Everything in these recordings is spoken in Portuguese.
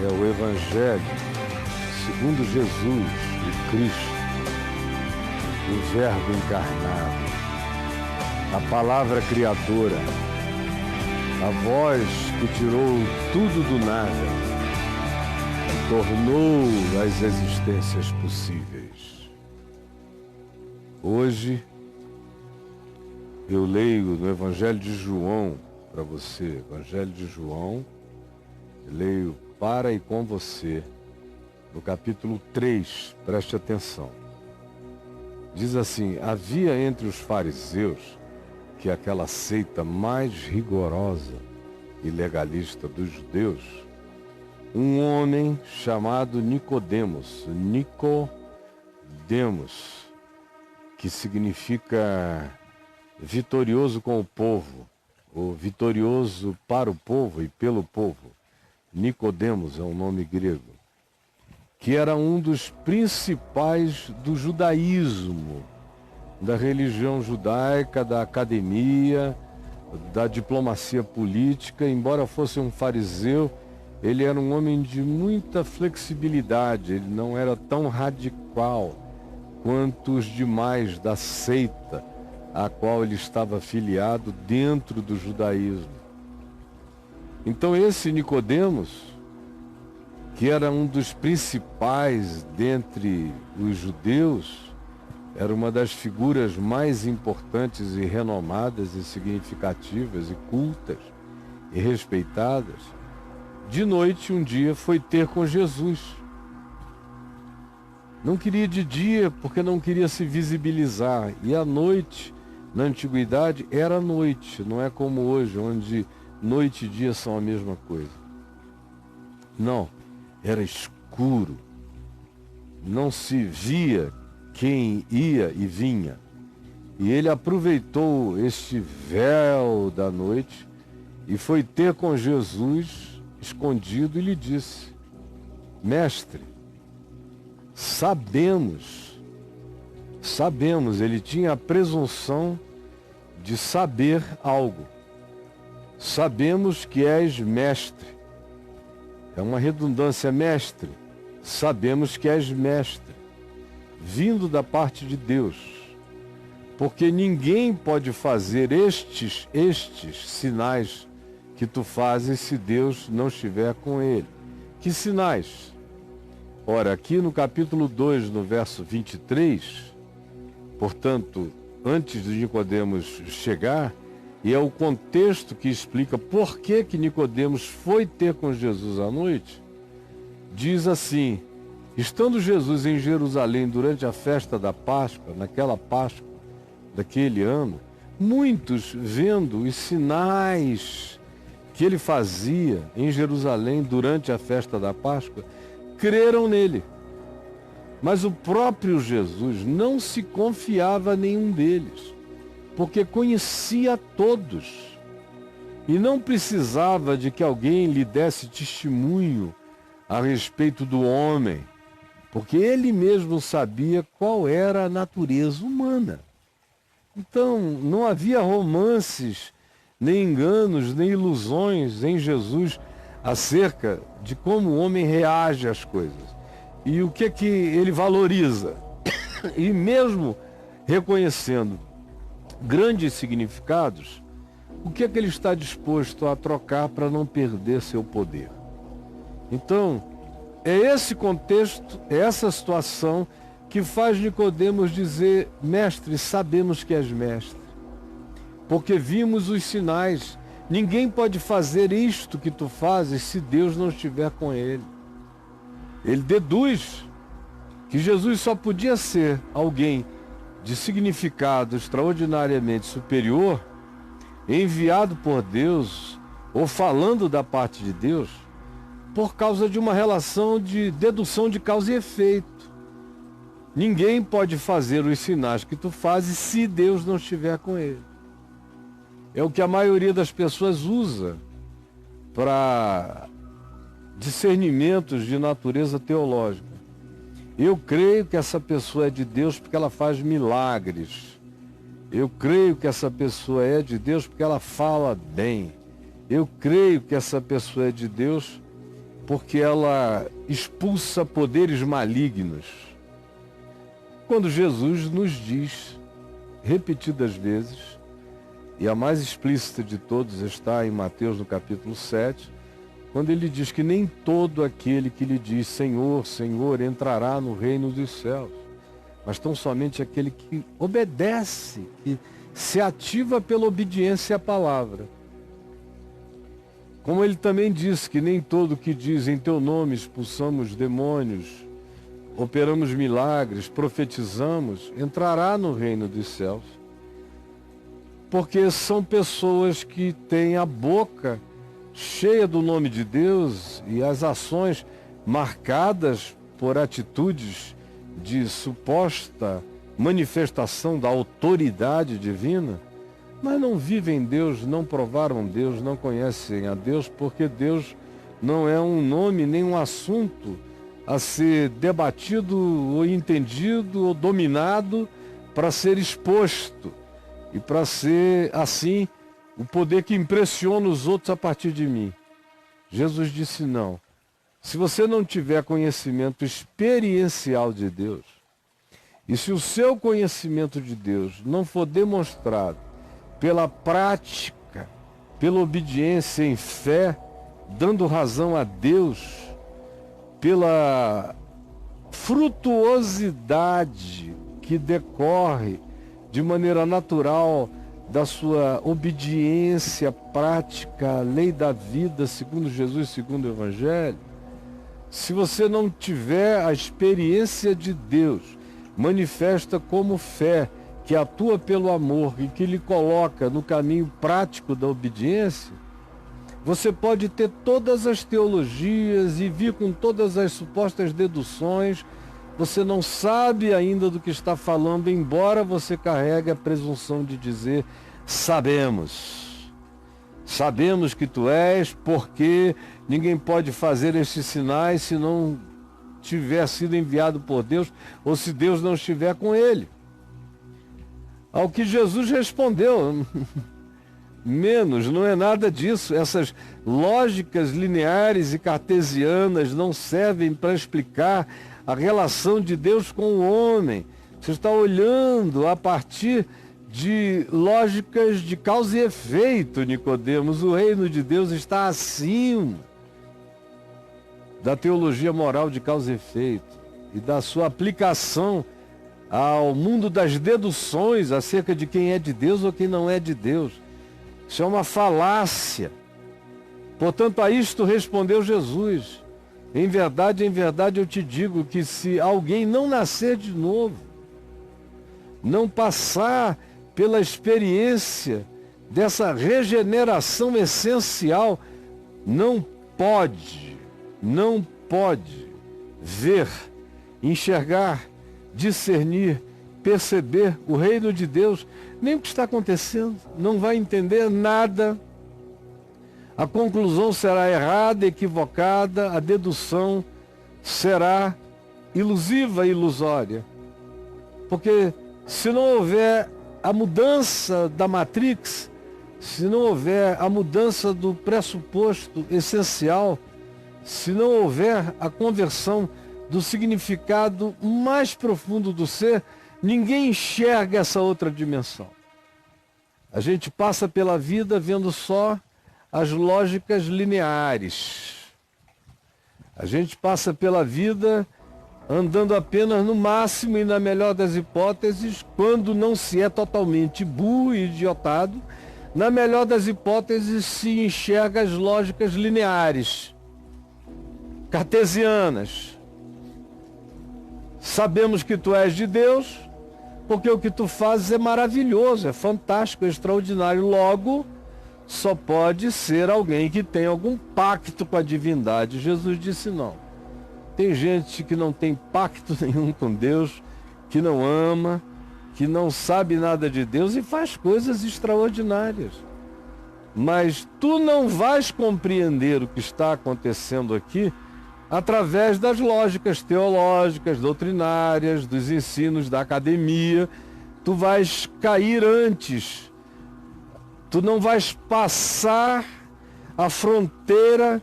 é o Evangelho segundo Jesus, o Cristo, o Verbo encarnado, a Palavra Criadora, a voz que tirou tudo do nada e tornou as existências possíveis. Hoje eu leio no Evangelho de João para você, Evangelho de João, leio para e com você, no capítulo 3, preste atenção. Diz assim: havia entre os fariseus, que é aquela seita mais rigorosa e legalista dos judeus, um homem chamado Nicodemos, que significa vitorioso com o povo, ou vitorioso para o povo e pelo povo. Nicodemos é um nome grego, que era um dos principais do judaísmo, da religião judaica, da academia, da diplomacia política. Embora fosse um fariseu, ele era um homem de muita flexibilidade, ele não era tão radical quanto os demais da seita a qual ele estava afiliado dentro do judaísmo. Então esse Nicodemos, que era um dos principais dentre os judeus, era uma das figuras mais importantes e renomadas e significativas e cultas e respeitadas, de noite um dia foi ter com Jesus. Não queria de dia porque não queria se visibilizar, e à noite, na antiguidade, era noite, não é como hoje, onde noite e dia são a mesma coisa. Não, era escuro, não se via quem ia e vinha. E ele aproveitou este véu da noite e foi ter com Jesus escondido e lhe disse: mestre, sabemos, ele tinha a presunção de saber algo. Sabemos que és mestre. É uma redundância, mestre. Sabemos que és mestre, vindo da parte de Deus. Porque ninguém pode fazer estes sinais que tu fazes se Deus não estiver com ele. Que sinais? Ora, aqui no capítulo 2, no verso 23, portanto, antes de Nicodemos chegar, e é o contexto que explica por que Nicodemos foi ter com Jesus à noite, diz assim: estando Jesus em Jerusalém durante a festa da Páscoa, naquela Páscoa daquele ano, muitos, vendo os sinais que ele fazia em Jerusalém durante a festa da Páscoa, creram nele. Mas o próprio Jesus não se confiava a nenhum deles, porque conhecia todos e não precisava de que alguém lhe desse testemunho a respeito do homem, porque ele mesmo sabia qual era a natureza humana. Então, não havia romances, nem enganos, nem ilusões em Jesus acerca de como o homem reage às coisas e o que ele valoriza. E mesmo reconhecendo grandes significados, o que ele está disposto a trocar para não perder seu poder. Então, é esse contexto, é essa situação que faz Nicodemos dizer: mestre, sabemos que és mestre, porque vimos os sinais. Ninguém pode fazer isto que tu fazes se Deus não estiver com ele. Ele deduz que Jesus só podia ser alguém de significado extraordinariamente superior, enviado por Deus, ou falando da parte de Deus, por causa de uma relação de dedução de causa e efeito. Ninguém pode fazer os sinais que tu fazes se Deus não estiver com ele. É o que a maioria das pessoas usa para discernimentos de natureza teológica. Eu creio que essa pessoa é de Deus porque ela faz milagres. Eu creio que essa pessoa é de Deus porque ela fala bem. Eu creio que essa pessoa é de Deus porque ela expulsa poderes malignos. Quando Jesus nos diz, repetidas vezes, e a mais explícita de todos está em Mateus no capítulo 7, quando ele diz que nem todo aquele que lhe diz Senhor, Senhor, entrará no reino dos céus, mas tão somente aquele que obedece, que se ativa pela obediência à palavra. Como ele também diz que nem todo que diz em teu nome expulsamos demônios, operamos milagres, profetizamos, entrará no reino dos céus. Porque são pessoas que têm a boca cheia do nome de Deus e as ações marcadas por atitudes de suposta manifestação da autoridade divina, mas não vivem Deus, não provaram Deus, não conhecem a Deus, porque Deus não é um nome nem um assunto a ser debatido ou entendido ou dominado para ser exposto e para ser, assim, o poder que impressiona os outros a partir de mim. Jesus disse não. Se você não tiver conhecimento experiencial de Deus, e se o seu conhecimento de Deus não for demonstrado pela prática, pela obediência em fé, dando razão a Deus, pela frutuosidade que decorre de maneira natural da sua obediência prática à lei da vida, segundo Jesus, segundo o Evangelho, se você não tiver a experiência de Deus manifesta como fé, que atua pelo amor e que lhe coloca no caminho prático da obediência, você pode ter todas as teologias e vir com todas as supostas deduções, você não sabe ainda do que está falando, embora você carregue a presunção de dizer, sabemos que tu és, porque ninguém pode fazer estes sinais se não tiver sido enviado por Deus, ou se Deus não estiver com ele. Ao que Jesus respondeu, menos, não é nada disso. Essas lógicas lineares e cartesianas não servem para explicar a relação de Deus com o homem. Você está olhando a partir de lógicas de causa e efeito, Nicodemos. O reino de Deus está acima da teologia moral de causa e efeito e da sua aplicação ao mundo das deduções acerca de quem é de Deus ou quem não é de Deus. Isso é uma falácia. Portanto, a isto respondeu Jesus. Em verdade eu te digo que se alguém não nascer de novo, não passar pela experiência dessa regeneração essencial, não pode ver, enxergar, discernir, perceber o reino de Deus, nem o que está acontecendo, não vai entender nada. A conclusão será errada, equivocada, a dedução será ilusiva e ilusória. Porque se não houver a mudança da matrix, se não houver a mudança do pressuposto essencial, se não houver a conversão do significado mais profundo do ser, ninguém enxerga essa outra dimensão. A gente passa pela vida vendo só as lógicas lineares. A gente passa pela vida andando apenas no máximo e na melhor das hipóteses, quando não se é totalmente burro e idiotado, na melhor das hipóteses se enxerga as lógicas lineares, cartesianas. Sabemos que tu és de Deus, porque o que tu fazes é maravilhoso, é fantástico, é extraordinário. Logo, só pode ser alguém que tem algum pacto com a divindade. Jesus disse não. Tem gente que não tem pacto nenhum com Deus, que não ama, que não sabe nada de Deus e faz coisas extraordinárias. Mas tu não vais compreender o que está acontecendo aqui através das lógicas teológicas, doutrinárias, dos ensinos da academia. Tu vais cair antes. Tu não vais passar a fronteira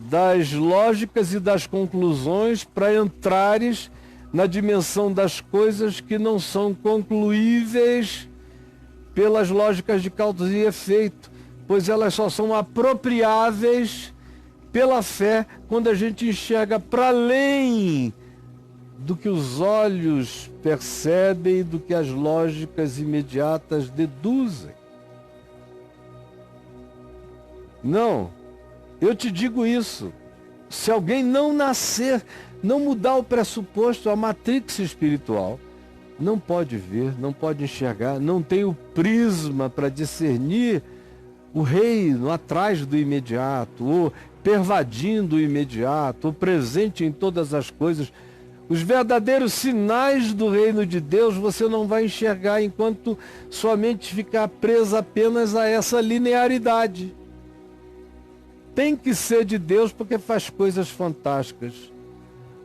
das lógicas e das conclusões para entrares na dimensão das coisas que não são concluíveis pelas lógicas de causa e efeito, pois elas só são apropriáveis pela fé quando a gente enxerga para além do que os olhos percebem e do que as lógicas imediatas deduzem. Não, eu te digo isso. Se alguém não nascer, não mudar o pressuposto, a matrix espiritual, não pode ver, não pode enxergar, não tem o prisma para discernir o reino atrás do imediato, ou pervadindo o imediato, ou presente em todas as coisas. Os verdadeiros sinais do reino de Deus você não vai enxergar enquanto sua mente ficar presa apenas a essa linearidade. Tem que ser de Deus porque faz coisas fantásticas.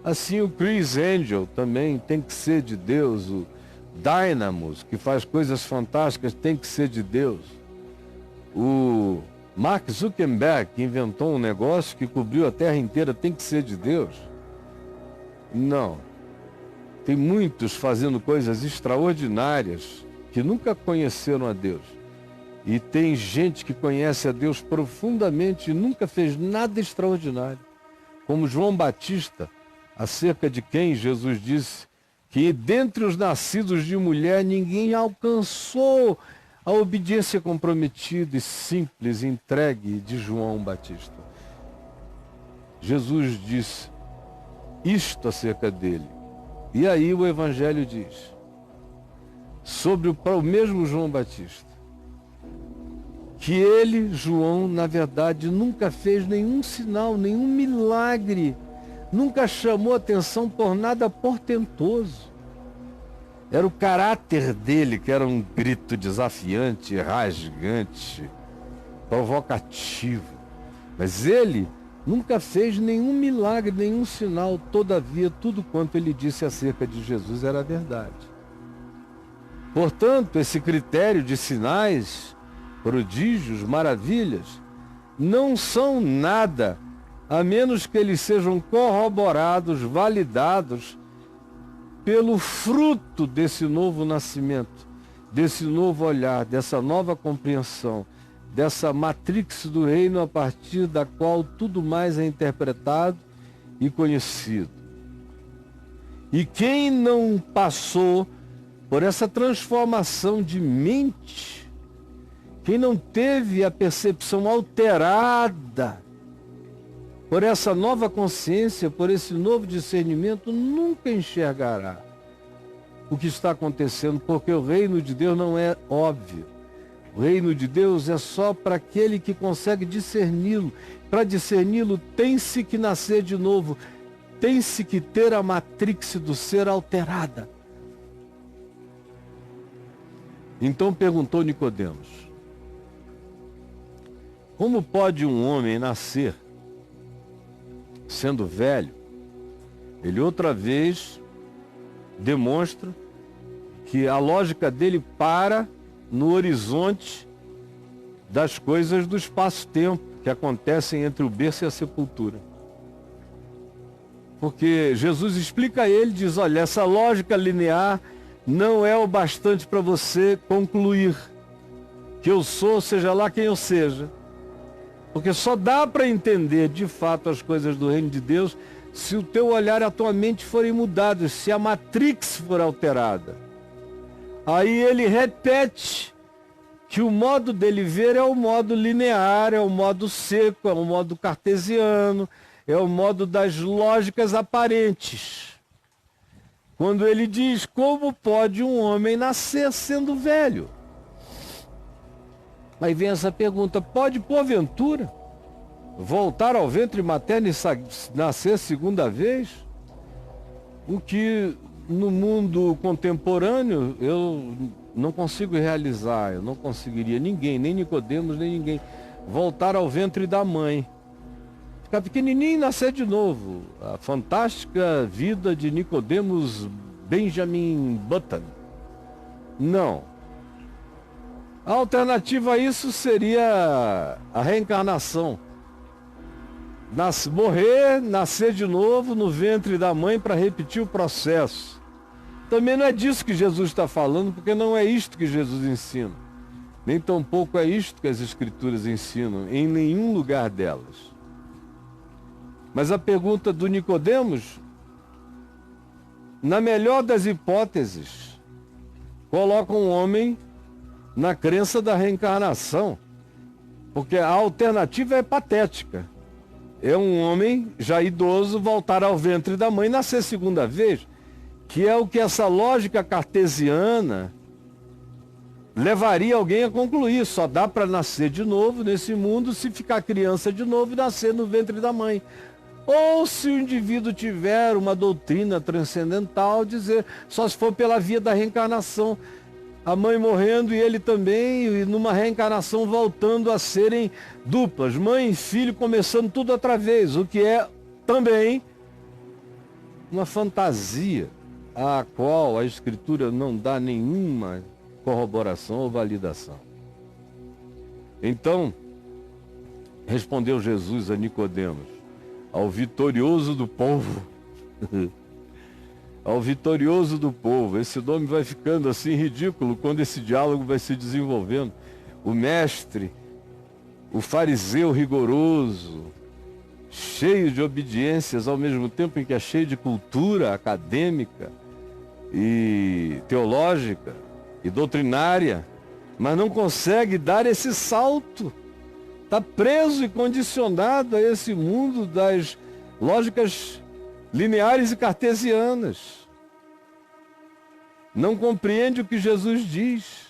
Assim o Chris Angel também tem que ser de Deus. O Dynamos, que faz coisas fantásticas, tem que ser de Deus. O Mark Zuckerberg, que inventou um negócio que cobriu a Terra inteira, tem que ser de Deus. Não. Tem muitos fazendo coisas extraordinárias que nunca conheceram a Deus. E tem gente que conhece a Deus profundamente e nunca fez nada extraordinário. Como João Batista, acerca de quem Jesus disse que dentre os nascidos de mulher ninguém alcançou a obediência comprometida e simples, entregue de João Batista. Jesus disse isto acerca dele. E aí o Evangelho diz sobre o mesmo João Batista, que ele, João, na verdade, nunca fez nenhum sinal, nenhum milagre, nunca chamou atenção por nada portentoso. Era o caráter dele que era um grito desafiante, rasgante, provocativo. Mas ele nunca fez nenhum milagre, nenhum sinal. Todavia, tudo quanto ele disse acerca de Jesus era verdade. Portanto, esse critério de sinais, prodígios, maravilhas, não são nada, a menos que eles sejam corroborados, validados pelo fruto desse novo nascimento, desse novo olhar, dessa nova compreensão, dessa matrix do reino a partir da qual tudo mais é interpretado e conhecido. E quem não passou por essa transformação de mente, quem não teve a percepção alterada por essa nova consciência, por esse novo discernimento, nunca enxergará o que está acontecendo, porque o reino de Deus não é óbvio. O reino de Deus é só para aquele que consegue discerni-lo. Para discerni-lo, tem-se que nascer de novo, tem-se que ter a matrix do ser alterada. Então perguntou Nicodemos: como pode um homem nascer sendo velho? Ele outra vez demonstra que a lógica dele para no horizonte das coisas do espaço-tempo que acontecem entre o berço e a sepultura. Porque Jesus explica a ele, diz: olha, essa lógica linear não é o bastante para você concluir que eu sou, seja lá quem eu seja. Porque só dá para entender de fato as coisas do reino de Deus se o teu olhar e a tua mente forem mudados, se a matrix for alterada. Aí ele repete que o modo dele ver é o modo linear, é o modo seco, é o modo cartesiano, é o modo das lógicas aparentes. Quando ele diz: como pode um homem nascer sendo velho? Aí vem essa pergunta: pode porventura voltar ao ventre materno e nascer segunda vez? O que no mundo contemporâneo eu não consigo realizar, eu não conseguiria, ninguém, nem Nicodemos, nem ninguém, voltar ao ventre da mãe, ficar pequenininho e nascer de novo. A fantástica vida de Nicodemos Benjamin Button. Não. A alternativa a isso seria a reencarnação. morrer, nascer de novo no ventre da mãe para repetir o processo. Também não é disso que Jesus está falando, porque não é isto que Jesus ensina. Nem tampouco é isto que as Escrituras ensinam, em nenhum lugar delas. Mas a pergunta do Nicodemos, na melhor das hipóteses, coloca um homem na crença da reencarnação, porque a alternativa é patética. É um homem já idoso voltar ao ventre da mãe e nascer segunda vez, que é o que essa lógica cartesiana levaria alguém a concluir. Só dá para nascer de novo nesse mundo se ficar criança de novo e nascer no ventre da mãe. Ou se o indivíduo tiver uma doutrina transcendental, dizer só se for pela via da reencarnação. A mãe morrendo e ele também, e numa reencarnação voltando a serem duplas, mãe e filho começando tudo outra vez, o que é também uma fantasia a qual a Escritura não dá nenhuma corroboração ou validação. Então, respondeu Jesus a Nicodemos, ao vitorioso do povo, ao vitorioso do povo. Esse nome vai ficando assim ridículo quando esse diálogo vai se desenvolvendo. O mestre, o fariseu rigoroso, cheio de obediências, ao mesmo tempo em que é cheio de cultura acadêmica e teológica e doutrinária, mas não consegue dar esse salto. Está preso e condicionado a esse mundo das lógicas lineares e cartesianas. Não compreende o que Jesus diz.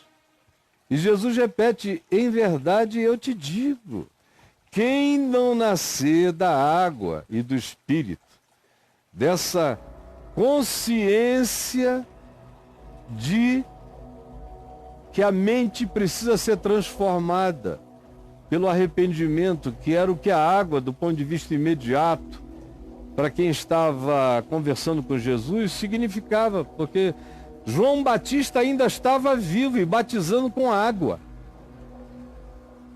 E Jesus repete, em verdade eu te digo, quem não nascer da água e do Espírito, dessa consciência de que a mente precisa ser transformada pelo arrependimento, que era o que a água, do ponto de vista imediato, para quem estava conversando com Jesus, significava, porque João Batista ainda estava vivo e batizando com água.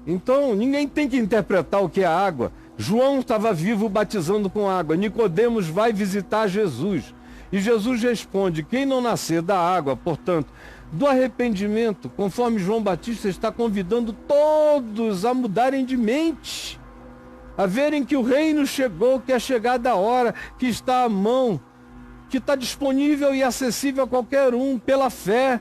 Então, ninguém tem que interpretar o que é água. João estava vivo batizando com água. Nicodemos vai visitar Jesus. E Jesus responde, quem não nascer da água, portanto, do arrependimento, conforme João Batista está convidando todos a mudarem de mente, a verem que o reino chegou, que é chegada a hora, que está à mão, que está disponível e acessível a qualquer um, pela fé,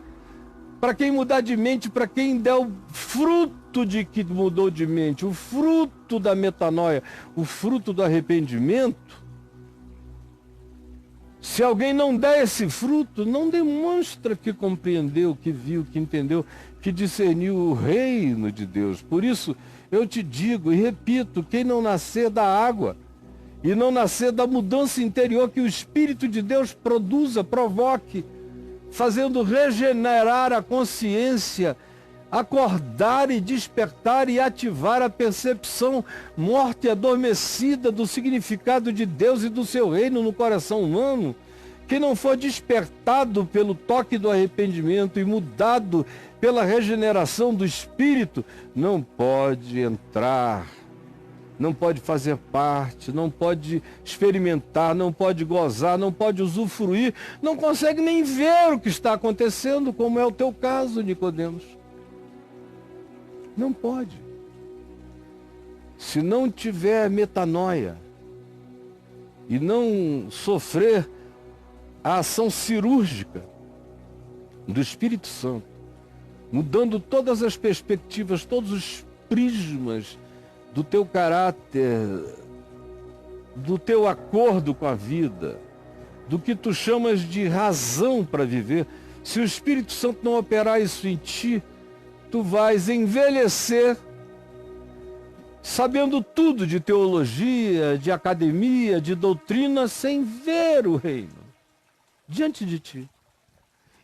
para quem mudar de mente, para quem der o fruto de que mudou de mente, o fruto da metanoia, o fruto do arrependimento. Se alguém não der esse fruto, não demonstra que compreendeu, que viu, que entendeu, que discerniu o reino de Deus. Por isso, eu te digo e repito, quem não nascer da água e não nascer da mudança interior que o Espírito de Deus produza, provoque, fazendo regenerar a consciência, acordar e despertar e ativar a percepção morta e adormecida do significado de Deus e do seu reino no coração humano, que não for despertado pelo toque do arrependimento e mudado pela regeneração do Espírito, não pode entrar, não pode fazer parte, não pode experimentar, não pode gozar, não pode usufruir, não consegue nem ver o que está acontecendo, como é o teu caso, Nicodemos. Não pode. Se não tiver metanoia e não sofrer a ação cirúrgica do Espírito Santo, mudando todas as perspectivas, todos os prismas do teu caráter, do teu acordo com a vida, do que tu chamas de razão para viver, se o Espírito Santo não operar isso em ti, tu vais envelhecer sabendo tudo de teologia, de academia, de doutrina, sem ver o reino diante de ti.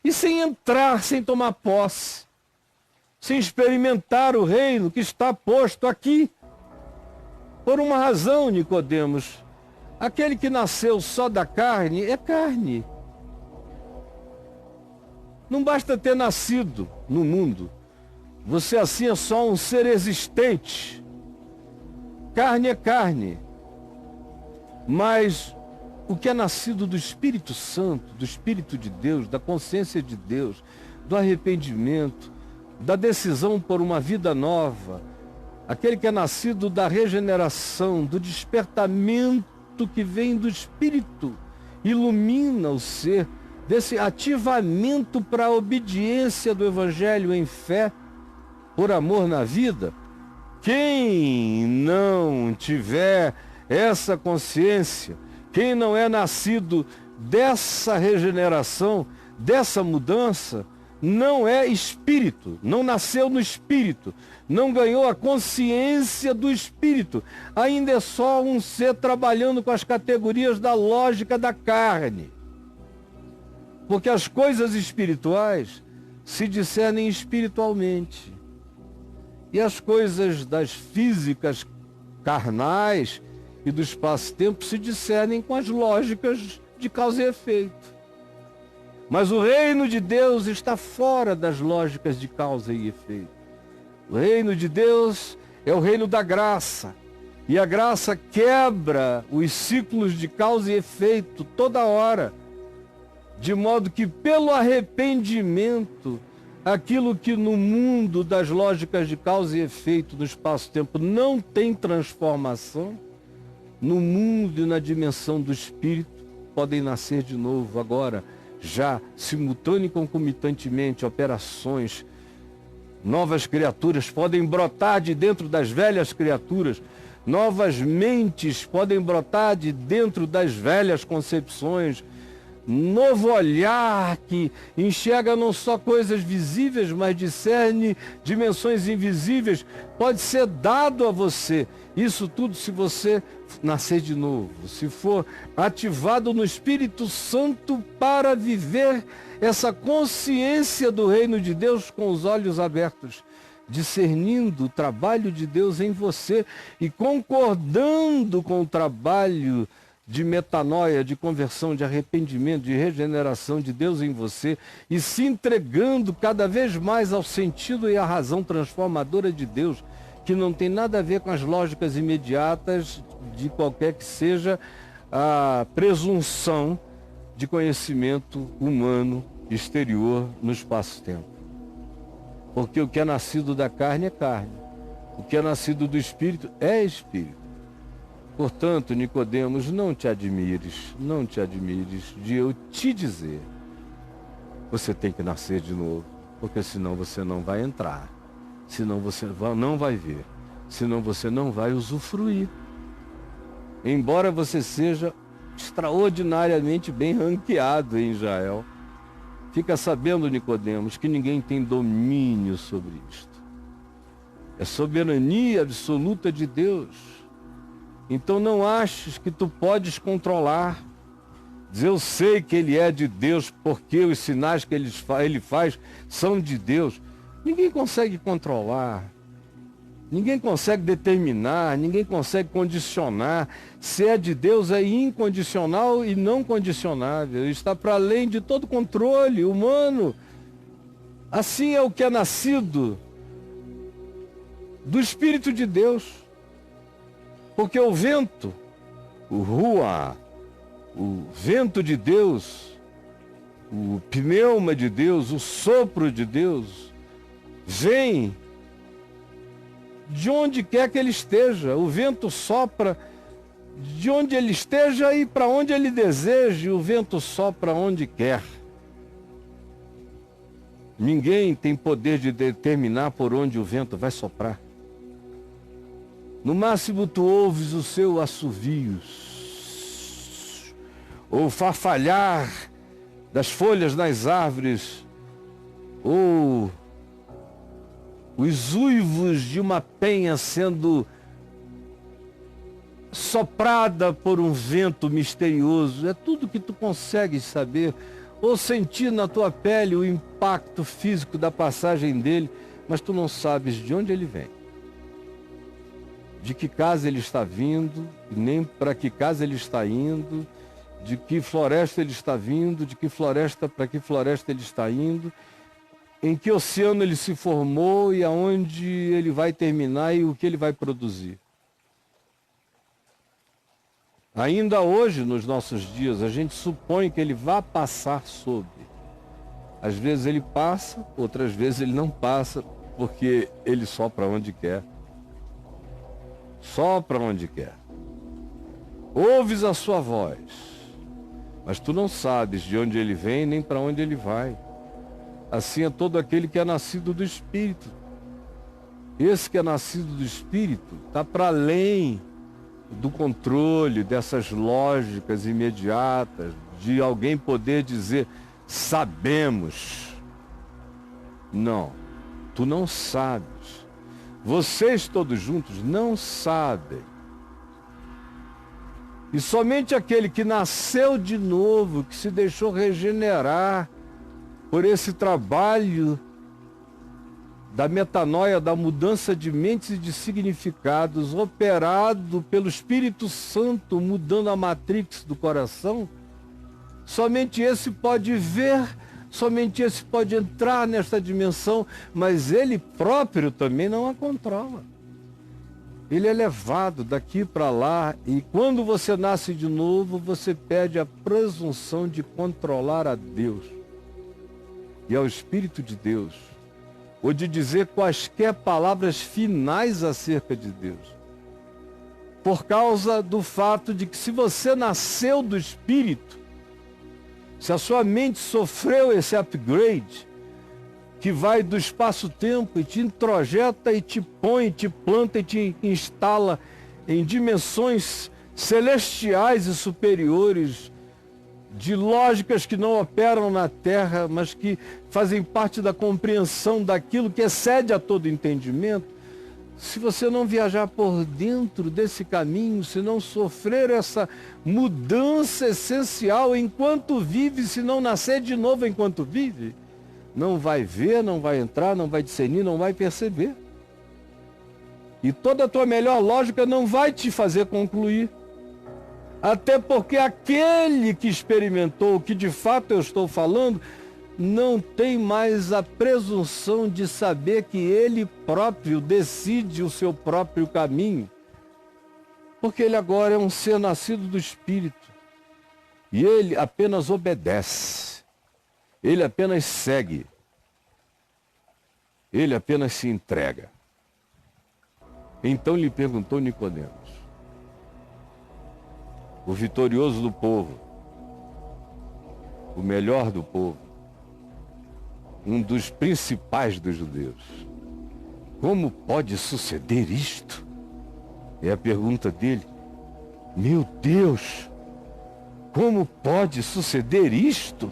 E sem entrar, sem tomar posse, sem experimentar o reino que está posto aqui. Por uma razão, Nicodemos, aquele que nasceu só da carne é carne. Não basta ter nascido no mundo. Você assim é só um ser existente. Carne é carne. Mas o que é nascido do Espírito Santo, do Espírito de Deus, da consciência de Deus, do arrependimento, da decisão por uma vida nova, aquele que é nascido da regeneração, do despertamento que vem do Espírito, ilumina o ser, desse ativamento para a obediência do Evangelho em fé, por amor na vida. Quem não tiver essa consciência, quem não é nascido dessa regeneração, dessa mudança, não é espírito, não nasceu no espírito, não ganhou a consciência do espírito, ainda é só um ser trabalhando com as categorias da lógica da carne. Porque as coisas espirituais se discernem espiritualmente. E as coisas das físicas carnais e do espaço-tempo se discernem com as lógicas de causa e efeito. Mas o reino de Deus está fora das lógicas de causa e efeito. O reino de Deus é o reino da graça. E a graça quebra os ciclos de causa e efeito toda hora. De modo que pelo arrependimento, aquilo que no mundo das lógicas de causa e efeito no espaço-tempo não tem transformação, no mundo e na dimensão do espírito podem nascer de novo agora, já simultâneo e concomitantemente, operações, novas criaturas podem brotar de dentro das velhas criaturas, novas mentes podem brotar de dentro das velhas concepções, novo olhar que enxerga não só coisas visíveis, mas discerne dimensões invisíveis, pode ser dado a você. Isso tudo se você nascer de novo, se for ativado no Espírito Santo para viver essa consciência do reino de Deus com os olhos abertos, discernindo o trabalho de Deus em você e concordando com o trabalho de metanoia, de conversão, de arrependimento, de regeneração de Deus em você e se entregando cada vez mais ao sentido e à razão transformadora de Deus, que não tem nada a ver com as lógicas imediatas de qualquer que seja a presunção de conhecimento humano exterior no espaço-tempo. Porque o que é nascido da carne é carne, o que é nascido do Espírito é Espírito. Portanto, Nicodemos, não te admires de eu te dizer, você tem que nascer de novo, porque senão você não vai entrar, senão você não vai ver, senão você não vai usufruir. Embora você seja extraordinariamente bem ranqueado em Israel, fica sabendo, Nicodemos, que ninguém tem domínio sobre isto. É soberania absoluta de Deus. Então não aches que tu podes controlar. Dizer, eu sei que ele é de Deus porque os sinais que ele faz são de Deus. Ninguém consegue controlar. Ninguém consegue determinar, ninguém consegue condicionar. Se é de Deus, é incondicional e não condicionável. Está para além de todo controle humano. Assim é o que é nascido do Espírito de Deus. Porque o vento, o Ruá, o vento de Deus, o pneuma de Deus, o sopro de Deus, vem de onde quer que ele esteja. O vento sopra de onde ele esteja e para onde ele deseje. O vento sopra onde quer. Ninguém tem poder de determinar por onde o vento vai soprar. No máximo tu ouves o seu assovio, ou farfalhar das folhas nas árvores, ou os uivos de uma penha sendo soprada por um vento misterioso. É tudo que tu consegues saber, ou sentir na tua pele o impacto físico da passagem dele, mas tu não sabes de onde ele vem, de que casa ele está vindo, nem para que casa ele está indo, de que floresta ele está vindo, de que floresta para que floresta ele está indo, em que oceano ele se formou e aonde ele vai terminar e o que ele vai produzir. Ainda hoje, nos nossos dias, a gente supõe que ele vai passar sobre. Às vezes ele passa, outras vezes ele não passa, porque ele sopra onde quer. Sopra onde quer. Ouves a sua voz, mas tu não sabes de onde ele vem nem para onde ele vai. Assim é todo aquele que é nascido do Espírito. Esse que é nascido do Espírito está para além do controle dessas lógicas imediatas, de alguém poder dizer, sabemos. Não, tu não sabes. Vocês todos juntos não sabem. E somente aquele que nasceu de novo, que se deixou regenerar por esse trabalho da metanoia, da mudança de mentes e de significados, operado pelo Espírito Santo, mudando a matrix do coração, somente esse pode ver, somente esse pode entrar nesta dimensão, mas ele próprio também não a controla. Ele é levado daqui para lá, e quando você nasce de novo, você perde a presunção de controlar a Deus e ao Espírito de Deus, ou de dizer quaisquer palavras finais acerca de Deus. Por causa do fato de que se você nasceu do Espírito, se a sua mente sofreu esse upgrade, que vai do espaço-tempo e te introjeta e te põe, te planta e te instala em dimensões celestiais e superiores, de lógicas que não operam na Terra, mas que fazem parte da compreensão daquilo que excede a todo entendimento. Se você não viajar por dentro desse caminho, se não sofrer essa mudança essencial enquanto vive, se não nascer de novo enquanto vive, não vai ver, não vai entrar, não vai discernir, não vai perceber. E toda a tua melhor lógica não vai te fazer concluir. Até porque aquele que experimentou o que de fato eu estou falando, não tem mais a presunção de saber que ele próprio decide o seu próprio caminho. Porque ele agora é um ser nascido do Espírito. E ele apenas obedece. Ele apenas segue. Ele apenas se entrega. Então lhe perguntou Nicodemos, o vitorioso do povo, o melhor do povo, um dos principais dos judeus: como pode suceder isto? É a pergunta dele. Meu Deus, como pode suceder isto?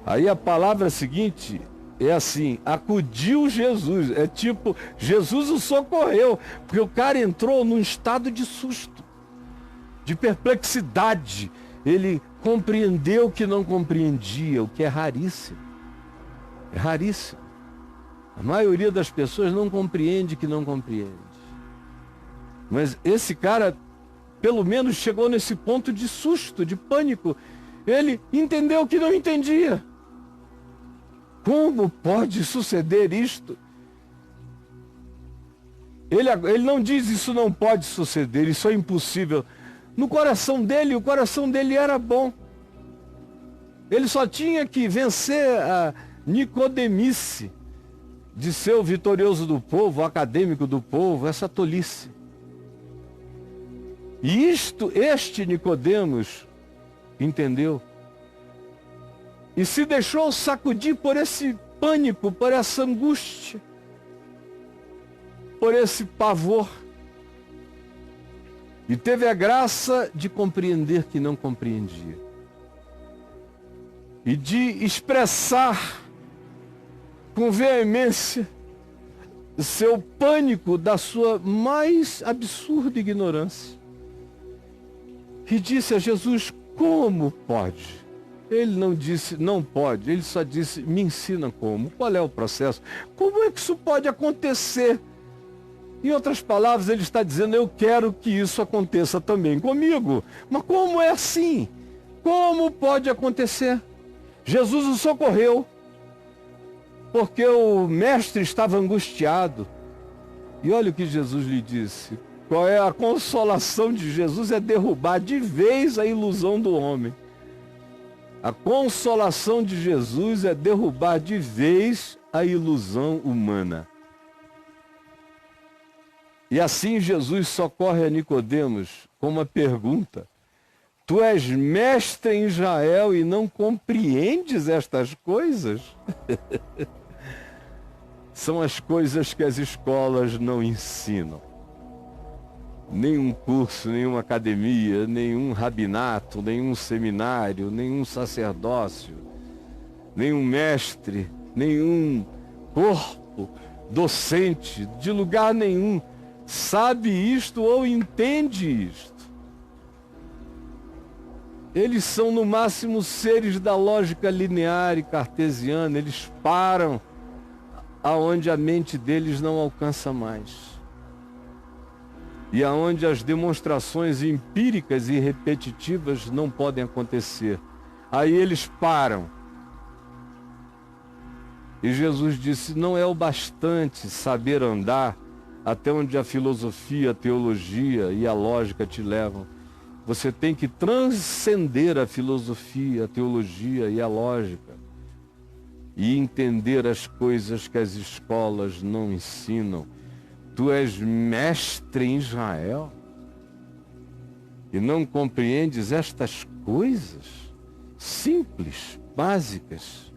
Aí a palavra seguinte é assim: acudiu Jesus. É tipo, Jesus o socorreu, porque o cara entrou num estado de susto, de perplexidade. Ele compreendeu o que não compreendia, o que é raríssimo. É raríssimo. A maioria das pessoas não compreende que não compreende. Mas esse cara, pelo menos, chegou nesse ponto de susto, de pânico. Ele entendeu o que não entendia. Como pode suceder isto? Ele não diz isso não pode suceder, isso é impossível. No coração dele, o coração dele era bom. Ele só tinha que vencer a nicodemice de ser o vitorioso do povo, o acadêmico do povo, essa tolice. E este Nicodemos entendeu. E se deixou sacudir por esse pânico, por essa angústia, por esse pavor. E teve a graça de compreender que não compreendia. E de expressar com veemência seu pânico da sua mais absurda ignorância. E disse a Jesus: como pode? Ele não disse não pode, ele só disse: me ensina como. Qual é o processo? Como é que isso pode acontecer? Em outras palavras, ele está dizendo: eu quero que isso aconteça também comigo. Mas como é assim? Como pode acontecer? Jesus o socorreu, porque o mestre estava angustiado. E olha o que Jesus lhe disse: Qual é a consolação de Jesus? É derrubar de vez a ilusão do homem. A consolação de Jesus é derrubar de vez a ilusão humana. E assim Jesus socorre a Nicodemos com uma pergunta: tu és mestre em Israel e não compreendes estas coisas? São as coisas que as escolas não ensinam. Nenhum curso, nenhuma academia, nenhum rabinato, nenhum seminário, nenhum sacerdócio, nenhum mestre, nenhum corpo docente, de lugar nenhum, sabe isto ou entende isto. Eles são no máximo seres da lógica linear e cartesiana, eles param aonde a mente deles não alcança mais. E aonde as demonstrações empíricas e repetitivas não podem acontecer. Aí eles param. E Jesus disse, não é o bastante saber andar até onde a filosofia, a teologia e a lógica te levam. Você tem que transcender a filosofia, a teologia e a lógica e entender as coisas que as escolas não ensinam. Tu és mestre em Israel e não compreendes estas coisas simples, básicas.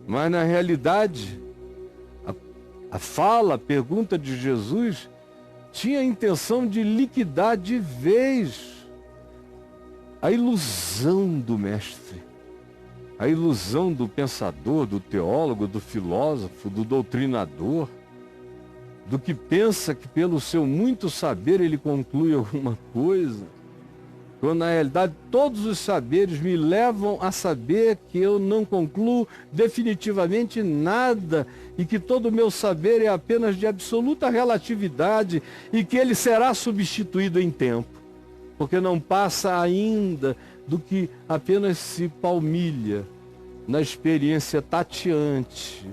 Mas na realidade, a fala, a pergunta de Jesus tinha a intenção de liquidar de vez a ilusão do mestre, a ilusão do pensador, do teólogo, do filósofo, do doutrinador, do que pensa que pelo seu muito saber ele conclui alguma coisa, quando na realidade todos os saberes me levam a saber que eu não concluo definitivamente nada e que todo o meu saber é apenas de absoluta relatividade e que ele será substituído em tempo, porque não passa ainda do que apenas se palmilha na experiência tateante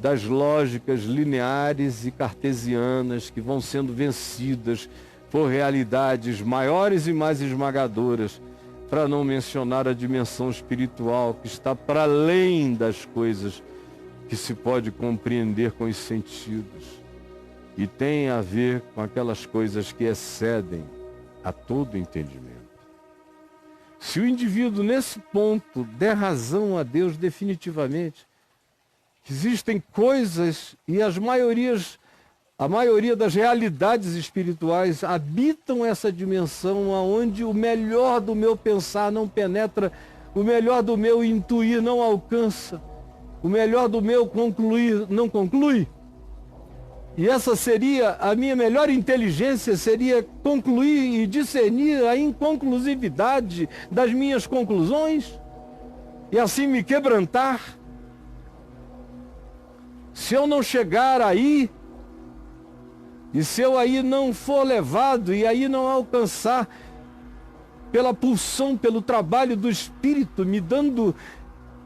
das lógicas lineares e cartesianas que vão sendo vencidas por realidades maiores e mais esmagadoras, para não mencionar a dimensão espiritual que está para além das coisas que se pode compreender com os sentidos e tem a ver com aquelas coisas que excedem a todo entendimento. Se o indivíduo nesse ponto der razão a Deus definitivamente, existem coisas e a maioria das realidades espirituais habitam essa dimensão onde o melhor do meu pensar não penetra, o melhor do meu intuir não alcança, o melhor do meu concluir não conclui. E essa seria a minha melhor inteligência, seria concluir e discernir a inconclusividade das minhas conclusões e assim me quebrantar. Se eu não chegar aí, e se eu aí não for levado, e aí não alcançar pela pulsão, pelo trabalho do Espírito, me dando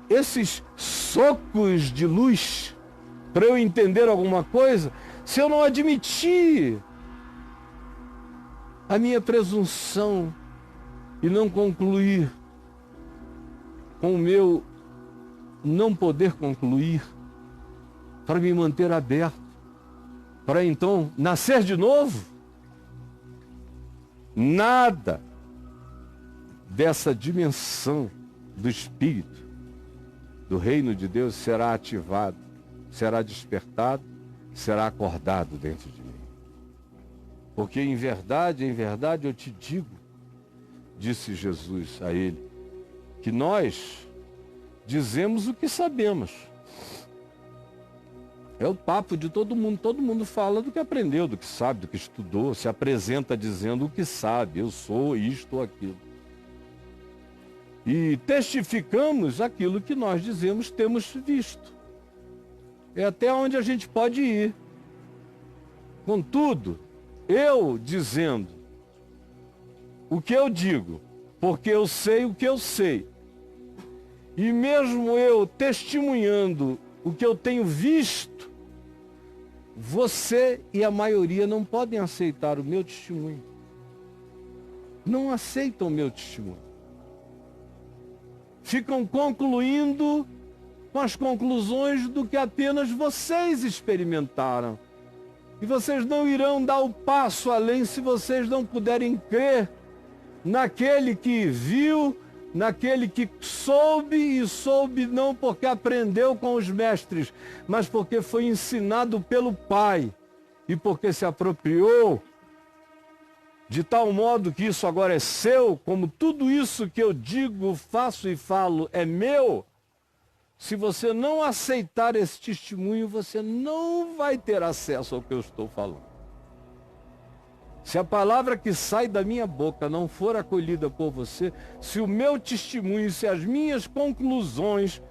esses socos de luz para eu entender alguma coisa, se eu não admitir a minha presunção e não concluir com o meu não poder concluir, para me manter aberto, para então nascer de novo, nada dessa dimensão do Espírito, do reino de Deus será ativado, será despertado, será acordado dentro de mim. Porque em verdade eu te digo, disse Jesus a ele, que nós dizemos o que sabemos. É o papo de todo mundo fala do que aprendeu, do que sabe, do que estudou, se apresenta dizendo o que sabe, eu sou isto ou aquilo. E testificamos aquilo que nós dizemos temos visto. É até onde a gente pode ir. Contudo, eu dizendo o que eu digo, porque eu sei o que eu sei, e mesmo eu testemunhando o que eu tenho visto, você e a maioria não podem aceitar o meu testemunho. Não aceitam o meu testemunho. Ficam concluindo com as conclusões do que apenas vocês experimentaram. E vocês não irão dar o passo além se vocês não puderem crer naquele que viu, naquele que soube, e soube não porque aprendeu com os mestres, mas porque foi ensinado pelo Pai e porque se apropriou de tal modo que isso agora é seu, como tudo isso que eu digo, faço e falo é meu. Se você não aceitar esse testemunho, você não vai ter acesso ao que eu estou falando. Se a palavra que sai da minha boca não for acolhida por você, se o meu testemunho, se as minhas conclusões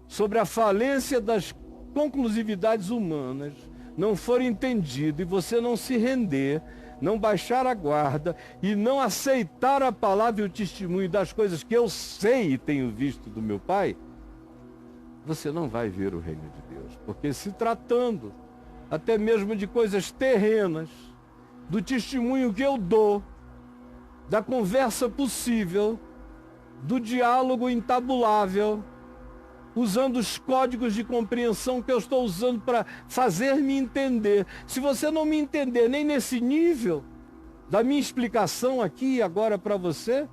sobre a falência das conclusividades humanas não forem entendidas e você não se render, não baixar a guarda e não aceitar a palavra e o testemunho das coisas que eu sei e tenho visto do meu Pai, você não vai ver o reino de Deus. Porque se tratando até mesmo de coisas terrenas, do testemunho que eu dou, da conversa possível, do diálogo intabulável, usando os códigos de compreensão que eu estou usando para fazer-me entender. Se você não me entender nem nesse nível da minha explicação aqui e agora para você,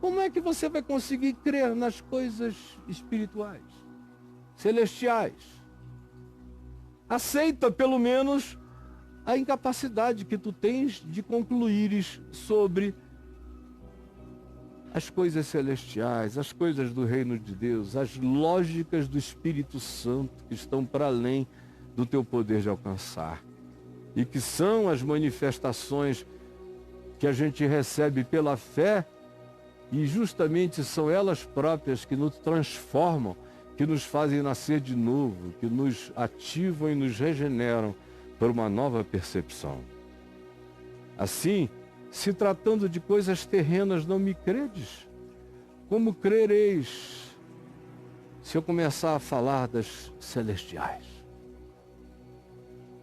como é que você vai conseguir crer nas coisas espirituais, celestiais? Aceita pelo menos a incapacidade que tu tens de concluires sobre as coisas celestiais, as coisas do reino de Deus, as lógicas do Espírito Santo que estão para além do teu poder de alcançar e que são as manifestações que a gente recebe pela fé, e justamente são elas próprias que nos transformam, que nos fazem nascer de novo, que nos ativam e nos regeneram por uma nova percepção. Assim, se tratando de coisas terrenas, não me credes? Como crereis se eu começar a falar das celestiais?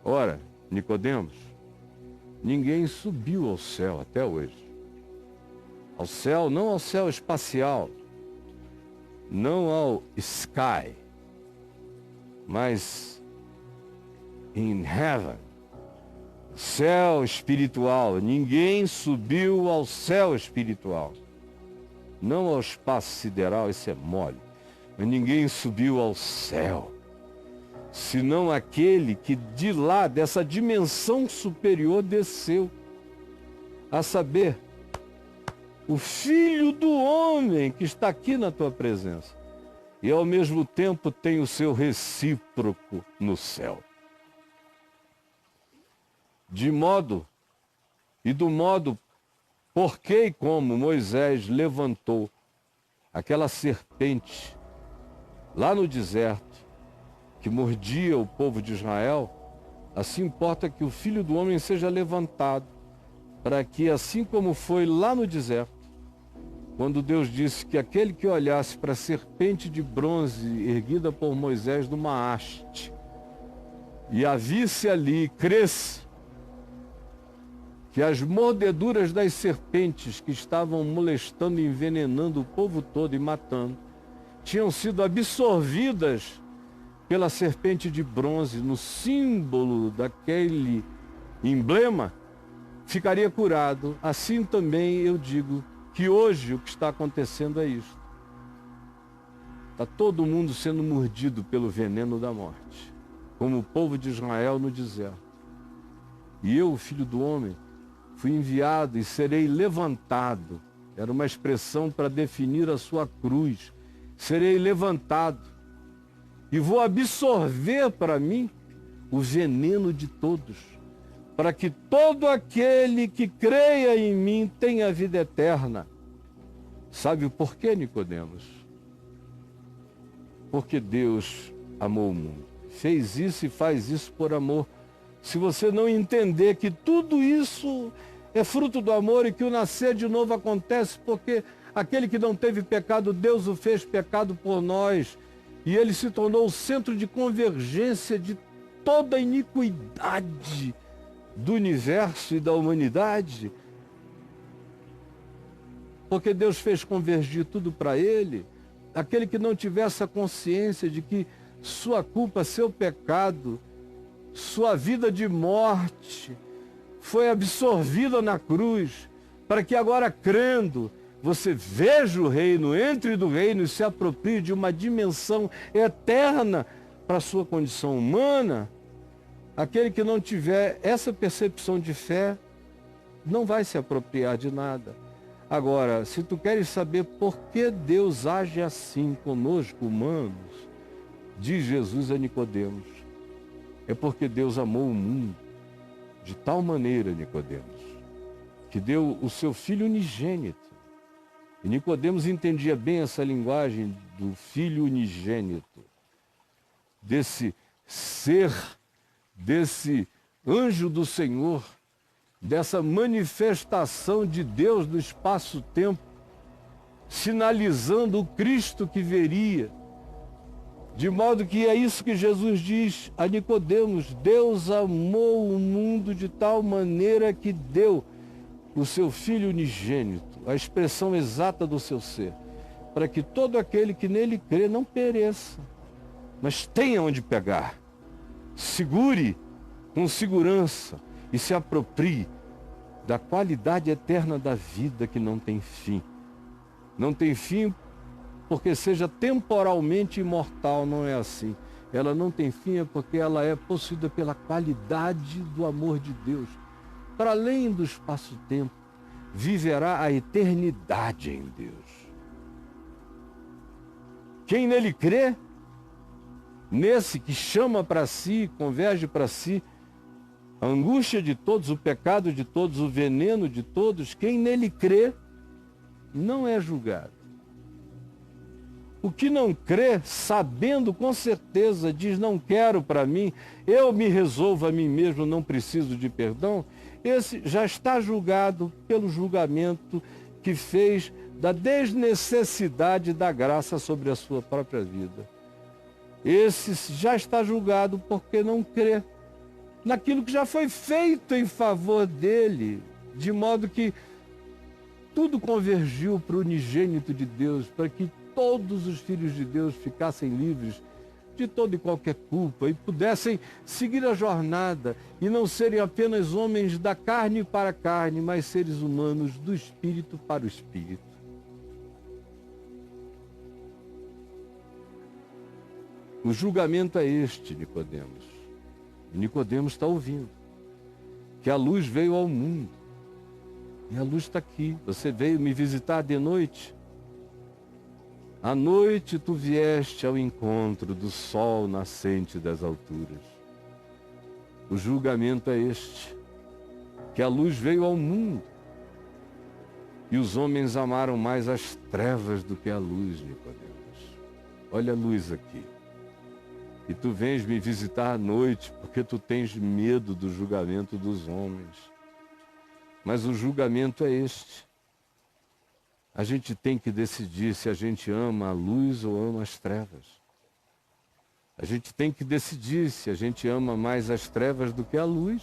Ora, Nicodemos, ninguém subiu ao céu até hoje. Ao céu, não ao céu espacial, não ao sky, mas in heaven, céu espiritual. Ninguém subiu ao céu espiritual, não ao espaço sideral, isso é mole, mas ninguém subiu ao céu, senão aquele que de lá, dessa dimensão superior, desceu, a saber, o Filho do Homem que está aqui na tua presença e ao mesmo tempo tem o seu recíproco no céu. De modo e do modo por que e como Moisés levantou aquela serpente lá no deserto que mordia o povo de Israel, assim importa que o Filho do Homem seja levantado, para que, assim como foi lá no deserto, quando Deus disse que aquele que olhasse para a serpente de bronze erguida por Moisés numa haste e a visse ali, cresce que as mordeduras das serpentes que estavam molestando e envenenando o povo todo e matando, tinham sido absorvidas pela serpente de bronze, no símbolo daquele emblema, ficaria curado. Assim também eu digo que hoje o que está acontecendo é isso. Está todo mundo sendo mordido pelo veneno da morte, como o povo de Israel no deserto. E eu, o Filho do Homem, fui enviado e serei levantado. Era uma expressão para definir a sua cruz. Serei levantado e vou absorver para mim o veneno de todos, para que todo aquele que creia em mim tenha vida eterna. Sabe o porquê, Nicodemos? Porque Deus amou o mundo. Fez isso e faz isso por amor. Se você não entender que tudo isso é fruto do amor e que o nascer de novo acontece porque aquele que não teve pecado, Deus o fez pecado por nós. E ele se tornou o centro de convergência de toda a iniquidade do universo e da humanidade, porque Deus fez convergir tudo para ele. Aquele que não tivesse a consciência de que sua culpa, seu pecado, sua vida de morte foi absorvida na cruz, para que agora, crendo, você veja o reino, entre do reino e se aproprie de uma dimensão eterna para a sua condição humana. Aquele que não tiver essa percepção de fé não vai se apropriar de nada. Agora, se tu queres saber por que Deus age assim conosco, humanos, diz Jesus a Nicodemos, é porque Deus amou o mundo de tal maneira, Nicodemos, que deu o seu Filho unigênito. E Nicodemos entendia bem essa linguagem do Filho unigênito, desse ser, desse anjo do Senhor, dessa manifestação de Deus no espaço-tempo, sinalizando o Cristo que viria. De modo que é isso que Jesus diz a Nicodemos: Deus amou o mundo de tal maneira que deu o seu Filho unigênito, a expressão exata do seu ser, para que todo aquele que nele crê não pereça, mas tenha onde pegar. Segure com segurança e se aproprie da qualidade eterna da vida que não tem fim. Não tem fim porque seja temporalmente imortal, não é assim. Ela não tem fim é porque ela é possuída pela qualidade do amor de Deus. Para além do espaço-tempo, viverá a eternidade em Deus. Quem nele crê, nesse que chama para si, converge para si, a angústia de todos, o pecado de todos, o veneno de todos, quem nele crê, não é julgado. O que não crê, sabendo com certeza, diz: não quero para mim, eu me resolvo a mim mesmo, não preciso de perdão, esse já está julgado pelo julgamento que fez da desnecessidade da graça sobre a sua própria vida. Esse já está julgado porque não crê naquilo que já foi feito em favor dele, de modo que tudo convergiu para o unigênito de Deus, para que todos os filhos de Deus ficassem livres de toda e qualquer culpa e pudessem seguir a jornada e não serem apenas homens da carne para a carne, mas seres humanos do espírito para o espírito. O julgamento é este, Nicodemos. Nicodemos está ouvindo que a luz veio ao mundo e a luz está aqui. Você veio me visitar de noite. À noite tu vieste ao encontro do sol nascente das alturas. O julgamento é este, que a luz veio ao mundo e os homens amaram mais as trevas do que a luz, Nicodemos. Olha a luz aqui. E tu vens me visitar à noite porque tu tens medo do julgamento dos homens. Mas o julgamento é este. A gente tem que decidir se a gente ama a luz ou ama as trevas. A gente tem que decidir se a gente ama mais as trevas do que a luz.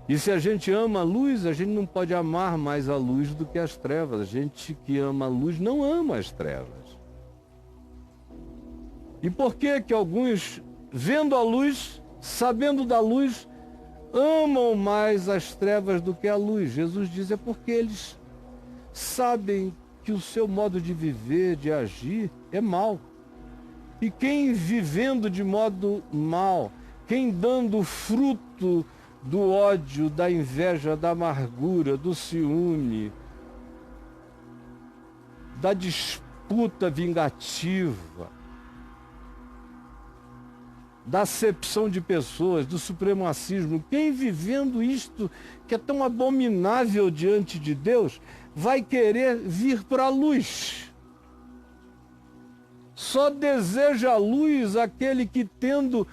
E se a gente ama a luz, a gente não pode amar mais a luz do que as trevas. A gente que ama a luz não ama as trevas. E por que que alguns, vendo a luz, sabendo da luz, amam mais as trevas do que a luz? Jesus diz: é porque eles sabem que o seu modo de viver, de agir, é mau. E quem vivendo de modo mau, quem dando fruto do ódio, da inveja, da amargura, do ciúme, da disputa vingativa, da acepção de pessoas, do supremacismo, quem vivendo isto que é tão abominável diante de Deus, vai querer vir para a luz. Só deseja a luz aquele que, tendo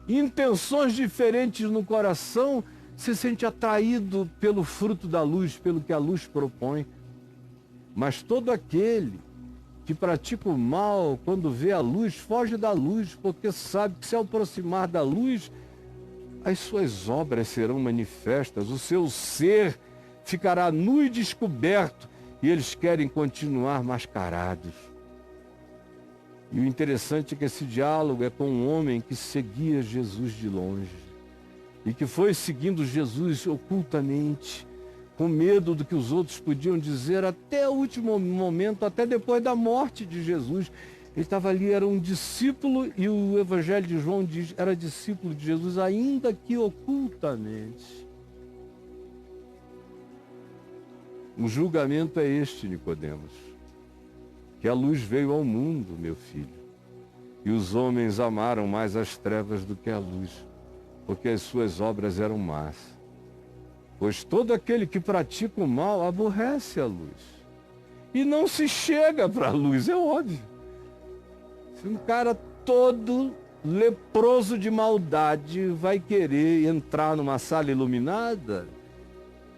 intenções diferentes no coração, se sente atraído pelo fruto da luz, pelo que a luz propõe. Mas todo aquele que pratica o mal, quando vê a luz, foge da luz, porque sabe que se aproximar da luz, as suas obras serão manifestas, o seu ser ficará nu e descoberto, e eles querem continuar mascarados. E o interessante é que esse diálogo é com um homem que seguia Jesus de longe e que foi seguindo Jesus ocultamente, com medo do que os outros podiam dizer até o último momento, até depois da morte de Jesus. Ele estava ali, era um discípulo, e o Evangelho de João diz, era discípulo de Jesus, ainda que ocultamente. O julgamento é este, Nicodemos, que a luz veio ao mundo, meu filho, e os homens amaram mais as trevas do que a luz, porque as suas obras eram más. Pois todo aquele que pratica o mal aborrece a luz e não se chega para a luz, é óbvio. Se um cara todo leproso de maldade vai querer entrar numa sala iluminada,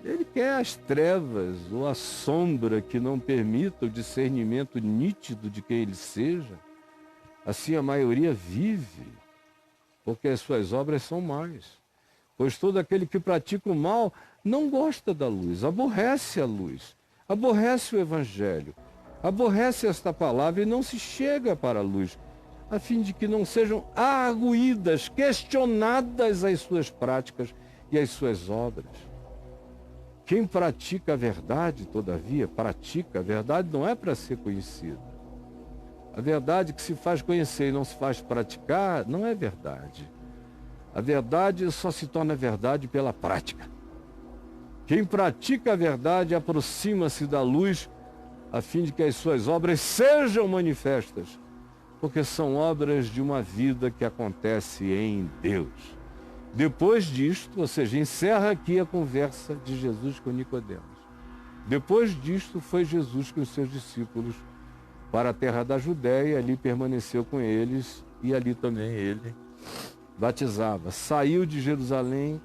ele quer as trevas ou a sombra que não permita o discernimento nítido de quem ele seja. Assim a maioria vive, porque as suas obras são más. Pois todo aquele que pratica o mal não gosta da luz, aborrece a luz, aborrece o Evangelho, aborrece esta palavra e não se chega para a luz, a fim de que não sejam arguídas, questionadas as suas práticas e as suas obras. Quem pratica a verdade, todavia, pratica a verdade não é para ser conhecida. A verdade que se faz conhecer e não se faz praticar não é verdade. A verdade só se torna verdade pela prática. Quem pratica a verdade aproxima-se da luz, a fim de que as suas obras sejam manifestas, porque são obras de uma vida que acontece em Deus. Depois disto, ou seja, encerra aqui a conversa de Jesus com Nicodemos. Depois disto, foi Jesus com os seus discípulos para a terra da Judéia, ali permaneceu com eles, e ali também ele batizava. Saiu de Jerusalém,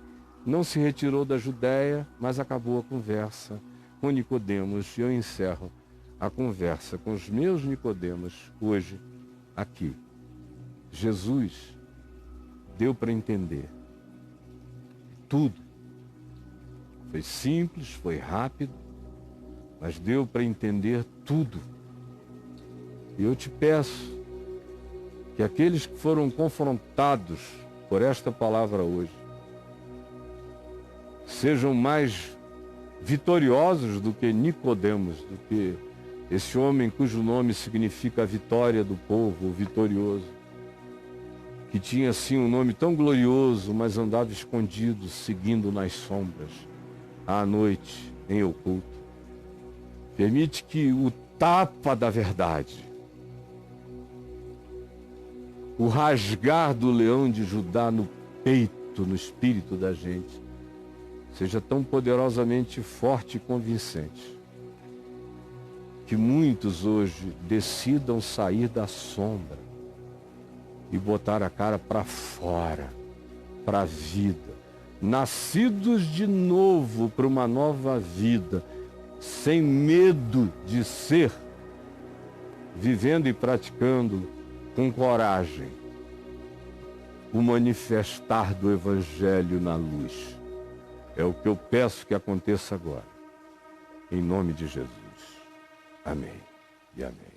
não se retirou da Judéia, mas acabou a conversa com Nicodemos. E eu encerro a conversa com os meus Nicodemos hoje, aqui. Jesus deu para entender tudo. Foi simples, foi rápido, mas deu para entender tudo. E eu te peço que aqueles que foram confrontados por esta palavra hoje sejam mais vitoriosos do que Nicodemos, do que esse homem cujo nome significa a vitória do povo, o vitorioso, que tinha assim um nome tão glorioso, mas andava escondido, seguindo nas sombras, à noite, em oculto. Permite que o tapa da verdade, o rasgar do leão de Judá no peito, no espírito da gente, seja tão poderosamente forte e convincente, que muitos hoje decidam sair da sombra e botar a cara para fora, para a vida, nascidos de novo para uma nova vida, sem medo de ser, vivendo e praticando com coragem o manifestar do Evangelho na luz. É o que eu peço que aconteça agora, em nome de Jesus. Amém e amém.